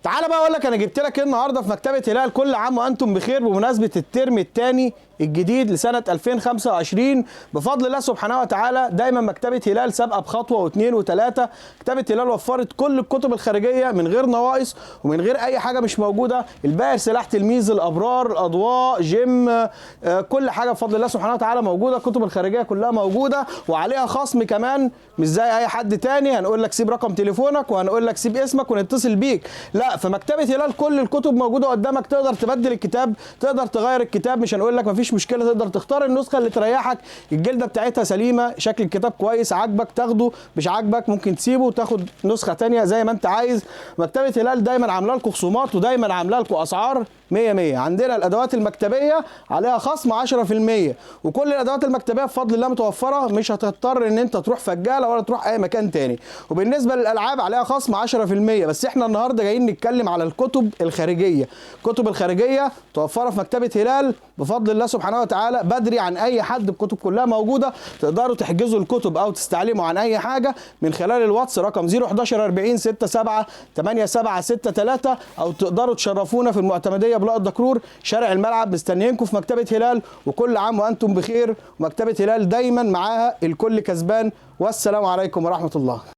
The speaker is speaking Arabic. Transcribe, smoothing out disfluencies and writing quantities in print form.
تعالى بقى اقول لك انا جبت لك ايه النهارده في مكتبه هلال. كل عام وانتم بخير بمناسبه الترم الثاني الجديد لسنه 2025 بفضل الله سبحانه وتعالى. دايما مكتبه هلال سابقه بخطوه واثنين وثلاثه. مكتبه هلال وفرت كل الكتب الخارجيه من غير نواقص ومن غير اي حاجه مش موجوده. الباهر، سلاح تلميذ، الابرار، الاضواء، جيم، كل حاجه بفضل الله سبحانه وتعالى موجوده. الكتب الخارجيه كلها موجوده وعليها خصم كمان، مش زي اي حد تاني هنقول لك سيب رقم تليفونك وهنقول لك سيب اسمك ونتصل بيك. لا، في مكتبه هلال كل الكتب موجوده قدامك. تقدر تبدل الكتاب، تقدر تغير الكتاب، مش هنقول لك مفيش مشكله. تقدر تختار النسخه اللي تريحك، الجلده بتاعتها سليمه، شكل الكتاب كويس، عاجبك تاخده، مش عاجبك ممكن تسيبه وتاخد نسخه ثانيه زي ما انت عايز. مكتبه هلال دايما عامله لكم خصومات ودايما عامله لكم اسعار 100. عندنا الادوات المكتبيه عليها خصم 10%، وكل الادوات المكتبيه بفضل الله متوفره، مش هتضطر ان انت تروح فجاله ولا تروح اي مكان تاني. وبالنسبه للالعاب عليها خصم 10%. بس احنا النهارده جايين نتكلم على الكتب الخارجيه. الكتب الخارجيه متوفره في مكتبه هلال بفضل الله سبحانه وتعالى بدري عن اي حد. الكتب كلها موجوده، تقدروا تحجزوا الكتب او تستعلموا عن اي حاجه من خلال الواتس رقم 011 40 67 8763، او تقدروا تشرفونا في المعتمديه بلاء الدكرور شارع الملعب. مستنيينكم في مكتبه هلال، وكل عام وانتم بخير. ومكتبه هلال دايما معاها الكل كسبان. والسلام عليكم ورحمه الله.